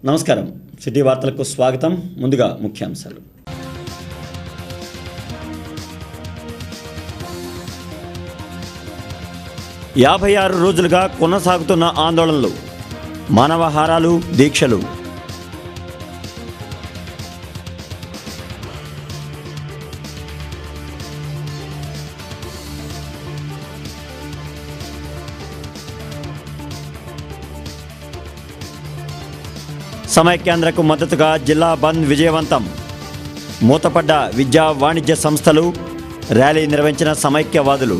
నమస్కారం. సిటీ వార్తలకు స్వాగతం. ముందుగా ముఖ్యాంశాలు. యాభై 56 రోజులుగా కొనసాగుతున్న ఆందోళనలు, మానవహారాలు, దీక్షలు. సమైక్యాంధ్రకు మద్దతుగా జిల్లా బంద్ విజయవంతం. మూతపడ్డ విద్యా వాణిజ్య సంస్థలు, ర్యాలీ నిర్వహించిన సమైక్యవాదులు.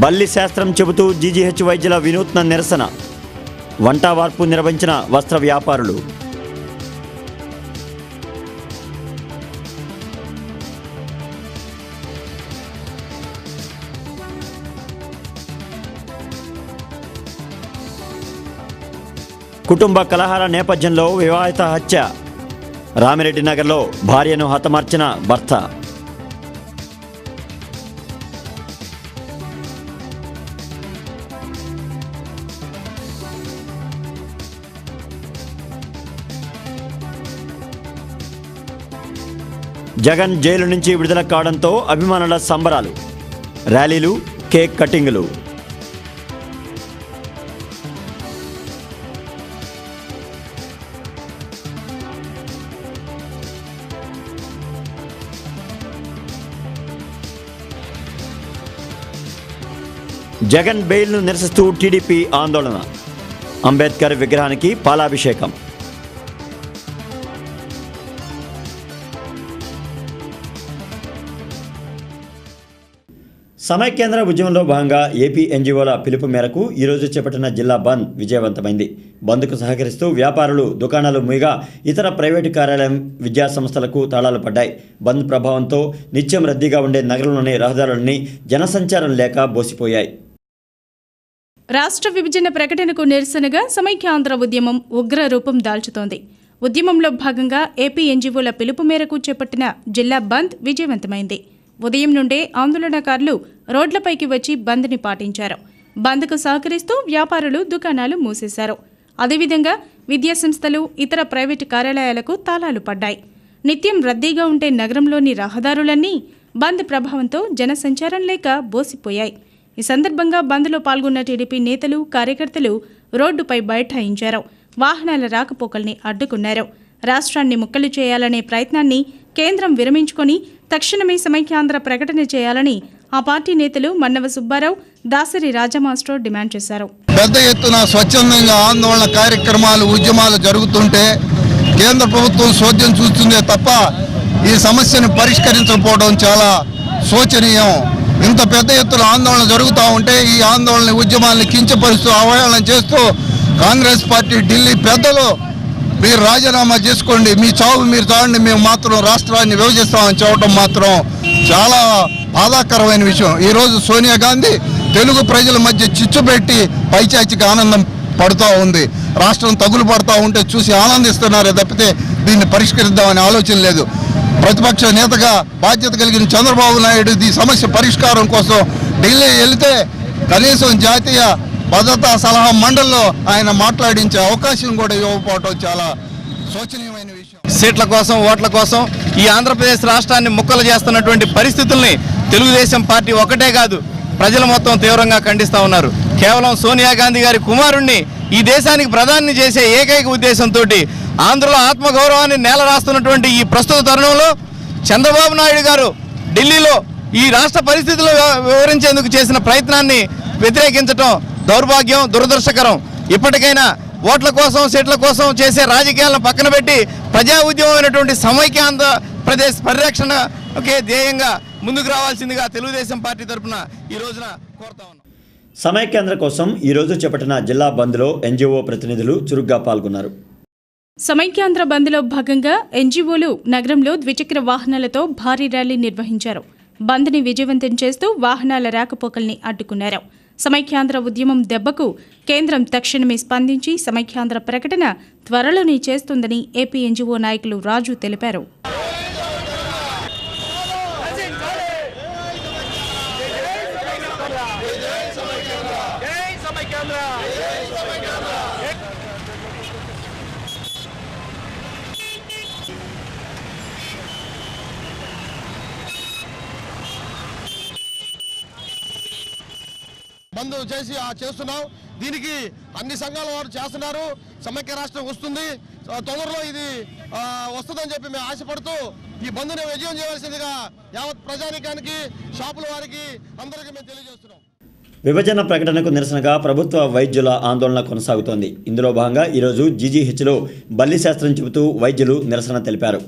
బల్లి శాస్త్రం చెబుతూ జీజీహెచ్ వైద్యుల వినూత్న నిరసన. వంట వార్పు నిర్వహించిన వస్త్ర వ్యాపారులు. కుటుంబ కలహాల నేపథ్యంలో వివాహిత హత్య. రామిరెడ్డి నగర్లో భార్యను హతమార్చిన భర్త. జగన్ జైలు నుంచి విడుదల కావడంతో అభిమానుల సంబరాలు. ర్యాలీలు, కేక్ కటింగులు. జగన్ బెయిల్ను నిరసిస్తూ టీడీపీ ఆందోళన. అంబేద్కర్ విగ్రహానికి పాలాభిషేకం. సమైక్యాంధ్ర ఉద్యమంలో భాగంగా ఏపీ ఎన్జీఓల పిలుపు మేరకు ఈరోజు చేపట్టిన జిల్లా బంద్ విజయవంతమైంది. బంద్కు సహకరిస్తూ వ్యాపారులు దుకాణాలు మూయగా ఇతర ప్రైవేటు కార్యాలయం, విద్యా సంస్థలకు తాళాలు పడ్డాయి. బంద్ ప్రభావంతో నిత్యం రద్దీగా ఉండే నగరంలోని రహదారులన్నీ జనసంచారం లేక బోసిపోయాయి. రాష్ట్ర విభజన ప్రకటనకు నిరసనగా సమైక్యాంధ్ర ఉద్యమం ఉగ్ర రూపం దాల్చుతోంది. ఉద్యమంలో భాగంగా ఏపీ ఎన్జీఓల పిలుపు మేరకు చేపట్టిన జిల్లా బంద్ విజయవంతమైంది. ఉదయం నుండే ఆందోళనకారులు రోడ్లపైకి వచ్చి బంద్ని పాటించారు. బంద్కు సహకరిస్తూ వ్యాపారులు దుకాణాలు మూసేశారు. అదేవిధంగా విద్యాసంస్థలు, ఇతర ప్రైవేటు కార్యాలయాలకు తాళాలు పడ్డాయి. నిత్యం రద్దీగా ఉండే నగరంలోని రహదారులన్నీ బంద్ ప్రభావంతో జనసంచారం లేక బోసిపోయాయి. ఈ సందర్భంగా బంద్లో పాల్గొన్న టీడీపీ నేతలు, కార్యకర్తలు రోడ్డుపై బైఠాయించారు. వాహనాల రాకపోకల్ని అడ్డుకున్నారు. రాష్ట్రాన్ని ముక్కలు చేయాలనే ప్రయత్నాన్ని కేంద్రం విరమించుకొని తక్షణమే సమైక్యాంధ్ర ప్రకటన చేయాలని ఆ పార్టీ నేతలు మన్నవ సుబ్బారావు, దాసరి రాజమాస్టర్ డిమాండ్ చేశారు. పెద్ద ఎత్తున స్వచ్ఛందంగా ఆందోళన కార్యక్రమాలు, ఉద్యమాలు జరుగుతుంటే కేంద్ర ప్రభుత్వం చోద్యం చూస్తుందే తప్ప ఈ సమస్యను పరిష్కరించకపోవడం చాలా శోచనీయం. ఇంత పెద్ద ఎత్తున ఆందోళన జరుగుతూ ఉంటే ఈ ఆందోళన ఉద్యమాలను కించపరుస్తూ అవహేళన చేస్తూ కాంగ్రెస్ పార్టీ ఢిల్లీ పెద్దలు మీరు రాజీనామా చేసుకోండి, మీ చావు మీరు చావండి, మేము మాత్రం రాష్ట్రాన్ని విభజిస్తామని చెప్పడం మాత్రం చాలా బాధాకరమైన విషయం. ఈరోజు సోనియా గాంధీ తెలుగు ప్రజల మధ్య చిచ్చు పెట్టి పైచాచికి ఆనందం పడుతూ ఉంది. రాష్ట్రం తగులు పడుతూ ఉంటే చూసి ఆనందిస్తున్నారే తప్పితే దీన్ని పరిష్కరిద్దామనే ఆలోచన లేదు. ప్రతిపక్ష నేతగా బాధ్యత కలిగిన చంద్రబాబు నాయుడు ఈ సమస్య పరిష్కారం కోసం ఢిల్లీ వెళితే కనీసం జాతీయ భద్రతా సలహా మండలిలో ఆయన మాట్లాడించే అవకాశం కూడా ఇవ్వకపోవడం చాలా శోచనీయమైన విషయం. సీట్ల కోసం, ఓట్ల కోసం ఈ ఆంధ్రప్రదేశ్ రాష్ట్రాన్ని ముక్కలు చేస్తున్నటువంటి పరిస్థితుల్ని తెలుగుదేశం పార్టీ ఒకటే కాదు, ప్రజలు మొత్తం తీవ్రంగా ఖండిస్తూ ఉన్నారు. కేవలం సోనియా గాంధీ గారి కుమారుణ్ణి ఈ దేశానికి ప్రధాని చేసే ఏకైక ఉద్దేశంతో ఆంధ్రలో ఆత్మగౌరవాన్ని నేల రాస్తున్నటువంటి ఈ ప్రస్తుత తరుణంలో చంద్రబాబు నాయుడు గారు ఢిల్లీలో ఈ రాష్ట్ర పరిస్థితులు వివరించేందుకు చేసిన ప్రయత్నాన్ని వ్యతిరేకించడం దౌర్భాగ్యం, దురదృష్టకరం. ఇప్పటికైనా ఓట్ల కోసం, సీట్ల కోసం చేసే రాజకీయాలను పక్కన పెట్టి ప్రజా ఉద్యమమైనటువంటి సమైక్య ఆంధ్రప్రదేశ్ పరిరక్షణకే ధ్యేయంగా ముందుకు రావాల్సిందిగా తెలుగుదేశం పార్టీ తరఫున ఈ రోజున కోరుతా ఉన్నాం. సమైక్యాంధ్ర కోసం ఈరోజు చేపట్టిన జిల్లా బంద్లో ఎన్జీఓ ప్రతినిధులు చురుగ్గా పాల్గొన్నారు. సమైక్యాంధ్ర బంద్లో భాగంగా ఎన్జీఓలు నగరంలో ద్విచక్ర వాహనాలతో భారీ ర్యాలీ నిర్వహించారు. బంద్ని విజయవంతం చేస్తూ వాహనాల రాకపోకల్ని అడ్డుకున్నారు. సమైక్యాంధ్ర ఉద్యమం దెబ్బకు కేంద్రం తక్షణమే స్పందించి సమైక్యాంధ్ర ప్రకటన త్వరలోనే చేస్తుందని ఏపీ ఎన్జీఓ నాయకులు రాజు తెలిపారు. బంద్ చేస్తున్నాం. దీనికి అన్ని సంఘాల వారు చేస్తున్నారు. సమైక్య రాష్ట్రం వస్తుంది, తొందరలో ఇది వస్తుందని చెప్పి మేము ఆశపడుతూ ఈ బంద్ని విజయం చేయవలసిందిగా యావత్ ప్రజానీకానికి, షాపుల వారికి అందరికీ మేము తెలియజేస్తున్నాం. విభజన ప్రకటనకు నిరసనగా ప్రభుత్వ వైద్యుల ఆందోళన కొనసాగుతోంది. ఇందులో భాగంగా ఈరోజు జీజీహెచ్లో బల్లి శాస్త్రం చెబుతూ వైద్యులు నిరసన తెలిపారు.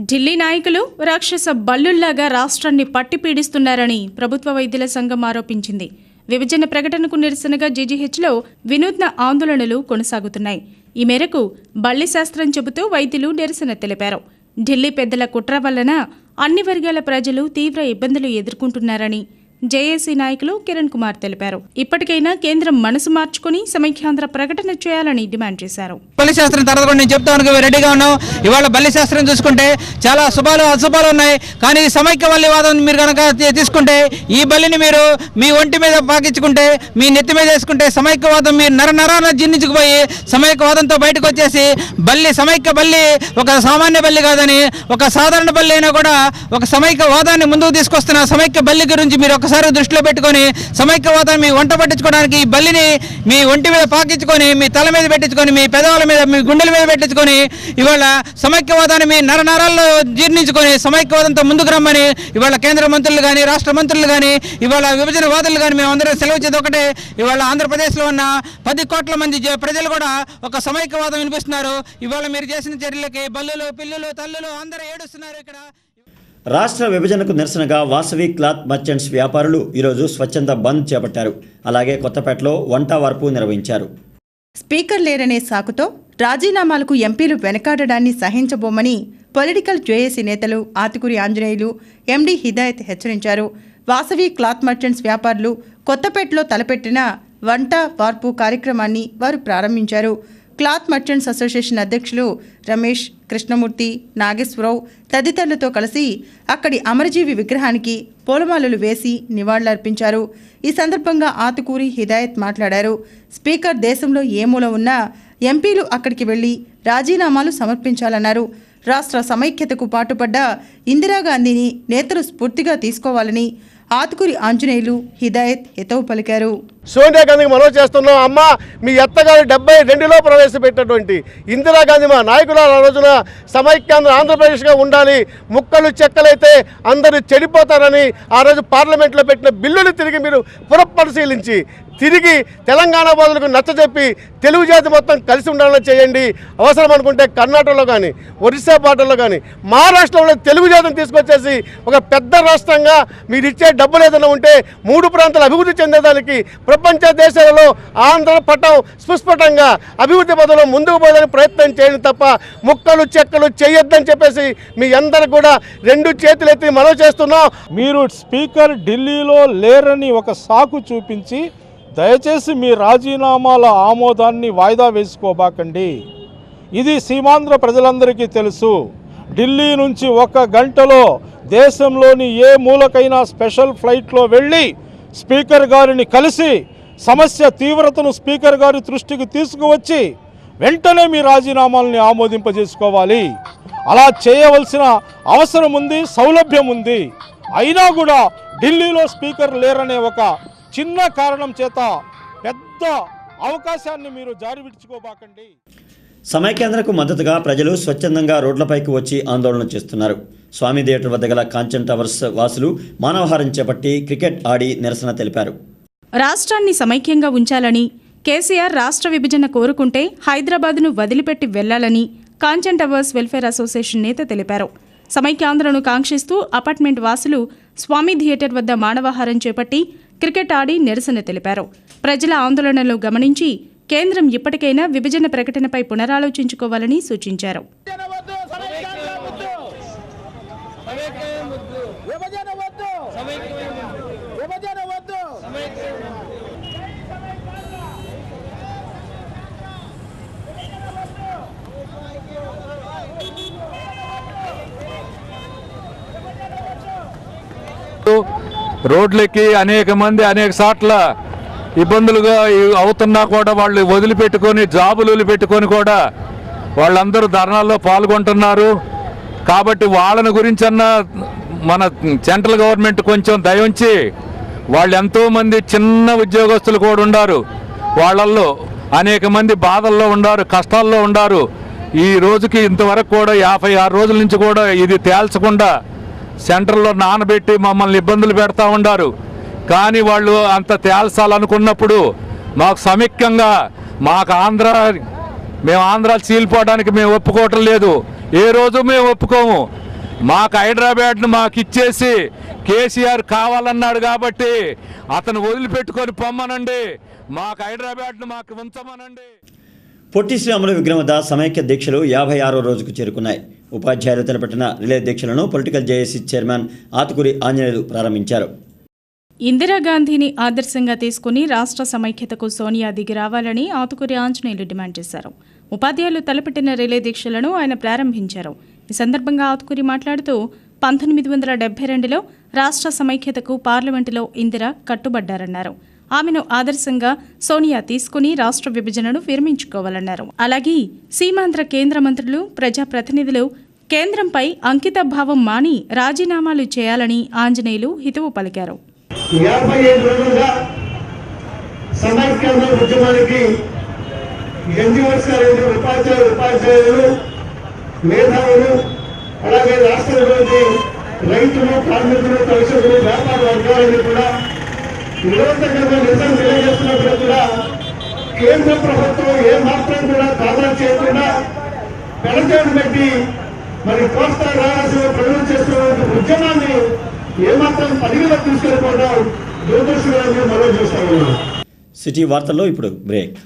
ఢిల్లీ నాయకులు రాక్షస బల్లుల్లాగా రాష్ట్రాన్ని పట్టి పీడిస్తున్నారని ప్రభుత్వ వైద్యుల సంఘం ఆరోపించింది. విభజన ప్రకటనకు నిరసనగా జీజీహెచ్లో వినూత్న ఆందోళనలు కొనసాగుతున్నాయి. ఈ మేరకు బల్లి శాస్త్రం చెబుతూ వైద్యులు నిరసన తెలిపారు. ఢిల్లీ పెద్దల కుట్ర వలన అన్ని వర్గాల ప్రజలు తీవ్ర ఇబ్బందులు ఎదుర్కొంటున్నారని జేఏసీ నాయకులు కిరణ్ కుమార్ తెలిపారు. ఇప్పటికైనా కేంద్రం మనసు మార్చుకుని సమైక్యాంధ్ర ప్రకటన చేయాలని డిమాండ్ చేశారు. బల్లి శాస్త్రం తర్వాత కూడా నేను చెప్తాను రెడీగా ఉన్నాం. ఇవాళ బల్లి శాస్త్రం చూసుకుంటే చాలా శుభాలు అశుభాలు ఉన్నాయి. కానీ సమైక్య బల్లివాదం మీరు కనుక తీసుకుంటే ఈ బల్లిని మీరు మీ ఒంటి మీద పాకించుకుంటే, మీ నెత్తి మీద వేసుకుంటే సమైక్యవాదం మీరు నరాన జీర్ణించుకుపోయి సమైక్యవాదంతో బయటకు వచ్చేసి సమైక్య బల్లి ఒక సామాన్య బల్లి కాదని, ఒక సాధారణ బల్లి అయినా కూడా ఒక సమైక్యవాదాన్ని ముందుకు తీసుకొస్తున్న సమైక్య బల్లి గురించి మీరు ఒకసారి దృష్టిలో పెట్టుకొని సమైక్యవాదాన్ని మీ వంట పట్టించుకోవడానికి ఈ బల్లిని మీ ఒంటి మీద పాకించుకొని, మీ తల మీద పెట్టించుకొని, మీ పెదవుల మీద, మీ గుండెల మీద పెట్టించుకొని ఇవాళ సమైక్యవాదాన్ని మీ నరాల్లో జీర్ణించుకొని సమైక్యవాదంతో ముందుకు రమ్మని ఇవాళ కేంద్ర మంత్రులు కానీ, రాష్ట్ర మంత్రులు కానీ, ఇవాళ విభజన వాదులు కానీ మేము అందరం సెలవు చేది ఒకటే. ఇవాళ ఆంధ్రప్రదేశ్లో ఉన్న 10 కోట్ల మంది ప్రజలు కూడా ఒక సమైక్యవాదం వినిపిస్తున్నారు. ఇవాళ మీరు చేసిన చర్యలకి బల్లులు, పిల్లులు, తల్లులు అందరూ ఏడుస్తున్నారు. ఇక్కడ రాష్ట్ర విభజనకు నిరసనగా వాసవి క్లాత్ మర్చెంట్స్ వ్యాపారులు ఈరోజు స్వచ్ఛంద బంద్ చేపట్టారు. అలాగే కొత్తపేటలో వంట వార్పు నిర్వహించారు. స్పీకర్ లేరనే సాకుతో రాజీనామాలకు ఎంపీలు వెనకాడడాన్ని సహించబోమని పొలిటికల్ జేఏసీ నేతలు ఆతుకూరి ఆంజనేయులు, ఎండీ హిదాయత్ హెచ్చరించారు. వాసవి క్లాత్ మర్చెంట్స్ వ్యాపారులు కొత్తపేటలో తలపెట్టిన వంట వార్పు కార్యక్రమాన్ని వారు ప్రారంభించారు. క్లాత్ మర్చెంట్స్ అసోసియేషన్ అధ్యక్షులు రమేష్, కృష్ణమూర్తి, నాగేశ్వరరావు తదితరులతో కలిసి అక్కడి అమరజీవి విగ్రహానికి పూలమాలలు వేసి నివాళులర్పించారు. ఈ సందర్భంగా ఆతుకూరి హిదాయత్ మాట్లాడారు. స్పీకర్ దేశంలో ఏ మూల ఉన్నా ఎంపీలు అక్కడికి వెళ్లి రాజీనామాలు సమర్పించాలన్నారు. రాష్ట్ర సమైక్యతకు పాటుపడ్డ ఇందిరాగాంధీని నేతలు స్ఫూర్తిగా తీసుకోవాలని ఆతుకూరి ఆంజనేయులు, హిదాయత్ హితవు పలికారు. సోనియా గాంధీకి మనం చేస్తున్నాం. అమ్మ మీ అత్తగారు 72లో ప్రవేశపెట్టినటువంటి ఇందిరాగాంధీ మా నాయకుల రోజున సమైక్యాంధ్ర ఆంధ్రప్రదేశ్గా ఉండాలి, ముక్కలు చెక్కలైతే అందరూ చెడిపోతారని ఆ రోజు పార్లమెంట్లో పెట్టిన బిల్లులు తిరిగి మీరు పునఃపరిశీలించి తిరిగి తెలంగాణ బదులకు నచ్చజెప్పి తెలుగు జాతి మొత్తం కలిసి ఉండాలని చేయండి. అవసరం అనుకుంటే కర్ణాటకలో కానీ, ఒరిస్సా బార్డర్లో కానీ, మహారాష్ట్రలో తెలుగు జాతిని తీసుకొచ్చేసి ఒక పెద్ద రాష్ట్రంగా మీరు ఇచ్చే డబ్బులు ఏదైనా ఉంటే 3 ప్రాంతాలు అభివృద్ధి చెందేదానికి ప్రపంచ దేశాలలో ఆంధ్ర పటం స్పష్టంగా అభివృద్ధి పదంలో ముందుకు పోదని ప్రయత్నం చేయండి తప్ప ముక్కలు చెక్కలు చేయొద్దని చెప్పేసి మీ అందరికి కూడా 2 చేతులు ఎత్తి మనవి చేస్తున్నాం. మీరు స్పీకర్ ఢిల్లీలో లేరని ఒక సాకు చూపించి దయచేసి మీ రాజీనామాల ఆమోదాన్ని వాయిదా వేసుకోబాకండి. ఇది సీమాంధ్ర ప్రజలందరికీ తెలుసు. ఢిల్లీ నుంచి 1 గంటలో దేశంలోని ఏ మూలకైనా స్పెషల్ ఫ్లైట్లో వెళ్ళి స్పీకర్ గారిని కలిసి సమస్య తీవ్రతను స్పీకర్ గారి దృష్టికి తీసుకువచ్చి వెంటనే మీ రాజీనామాలని ఆమోదింపజేసుకోవాలి. అలా చేయవలసిన అవసరం ఉంది, సౌలభ్యం ఉంది. అయినా కూడా ఢిల్లీలో స్పీకర్ లేరనే ఒక చిన్న కారణం చేత పెద్ద అవకాశాన్ని మీరు జారి విడుచుకోబాకండి. సమైక్యాంధ్రకు మద్దతుగా ప్రజలు స్వచ్ఛందంగా రోడ్లపైకి వచ్చి ఆందోళన చేస్తున్నారు. స్వామి థియేటర్ వద్ద గల కాంచన్ టవర్స్ వాసులు మానవహారం చేపట్టి క్రికెట్ ఆడి నిరసన తెలిపారు. రాష్ట్రాన్ని సమైక్యంగా ఉంచాలని, కేసీఆర్ రాష్ట్ర విభజన కోరుకుంటే హైదరాబాద్ను వదిలిపెట్టి వెళ్లాలని కాంచన్ టవర్స్ వెల్ఫేర్ అసోసియేషన్ నేత తెలిపారు. సమైక్యాంధ్రను కాంక్షిస్తూ అపార్ట్మెంట్ వాసులు స్వామి థియేటర్ వద్ద మానవహారం చేపట్టి క్రికెట్ ఆడి నిరసన తెలిపారు. ప్రజల ఆందోళనలు గమనించి కేంద్రం ఇప్పటికైనా విభజన ప్రకటనపై పునరాలోచించుకోవాలని సూచించారు. రోడ్లకి అనేక మంది అనేక సార్ల ఇబ్బందులుగా అవుతున్నా కూడా వాళ్ళు వదిలిపెట్టుకొని జాబులు వదిలిపెట్టుకొని కూడా వాళ్ళందరూ ధర్నాల్లో పాల్గొంటున్నారు. కాబట్టి వాళ్ళని గురించన్నా మన సెంట్రల్ గవర్నమెంట్ కొంచెం దయ ఉంచి వాళ్ళు ఎంతోమంది చిన్న ఉద్యోగస్తులు కూడా ఉన్నారు. వాళ్ళల్లో అనేక మంది బాధల్లో ఉన్నారు, కష్టాల్లో ఉన్నారు. ఈ రోజుకి ఇంతవరకు కూడా 56 రోజుల నుంచి కూడా ఇది తేల్చకుండా సెంటర్లో నానబెట్టి మమ్మల్ని ఇబ్బందులు పెడతా ఉన్నారు. కానీ వాళ్ళు అంత తేల్చాలనుకున్నప్పుడు మాకు సమైక్యంగా మేము ఆంధ్ర చీలిపోవడానికి మేము ఒప్పుకోవటం లేదు. ఏ రోజు మేము ఒప్పుకోము. మాకు హైదరాబాద్ను మాకు ఇచ్చేసి కేసీఆర్ కావాలన్నాడు కాబట్టి అతను వదిలిపెట్టుకొని పొమ్మనండి. మాకు హైదరాబాద్ను మాకు ఉంచమనండి. పొట్టి శ్రీరాములు విగ్రహం వద్ద సమైక్య దీక్షలు 56వ రోజుకు చేరుకున్నాయి. ఉపాధ్యాయులు తలపెట్టిన రిలే దీక్షలను political JAC chairman Athukuri Anjaneyulu ప్రారంభించారు. ఇందిరాగాంధీని ఆదర్శంగా తీసుకుని రాష్ట్ర సమైక్యతకు సోనియా దిగి రావాలని ఆతుకూరి ఆంజనేయులు డిమాండ్ చేశారు. ఉపాధ్యాయులు తలపెట్టిన రిలే దీక్షలను ఆయన ప్రారంభించారు. ఈ సందర్భంగా ఆతుకూరి మాట్లాడుతూ 1972లో రాష్ట్ర సమైక్యతకు పార్లమెంటులో ఇందిర కట్టుబడ్డారన్నారు. ఆమెను ఆదర్శంగా సోనియా తీసుకుని రాష్ట్ర విభజనను విరమించుకోవాలన్నారు. అలాగే సీమాంధ్ర కేంద్ర మంత్రులు, ప్రజాప్రతినిధులు కేంద్రంపై అంకిత భావం మాని రాజీనామాలు చేయాలని ఆంజనేయులు హితవు పలికారు. 55 రోజులుగా సమైక్యాంధ్ర ఉద్యమానికి ఎన్జిఓస్ గారు, ఉపాధ్యాయులు, మేధావులు, అలాగే రాష్ట్రంలోని రైతులు, కార్మికులు, కర్షకులు, వ్యాపార వర్గాలను కూడా నిరంతరంగా నిరసన తెలియజేస్తున్నప్పుడు కూడా కేంద్ర ప్రభుత్వం ఏమాత్రం కూడా కాదా చేయకుండా పెడచేడు పెట్టి మరి కోస్తా రాయలసీమ ప్రజలు చేస్తున్న ఉద్యమాన్ని ఏమాత్రం పరిగణలోకి తీసుకెళ్ళిపోవడం దురదృష్టకరంగా మనం చూస్తా ఉన్నాం. సిటీ వార్తల్లో ఇప్పుడు బ్రేక్.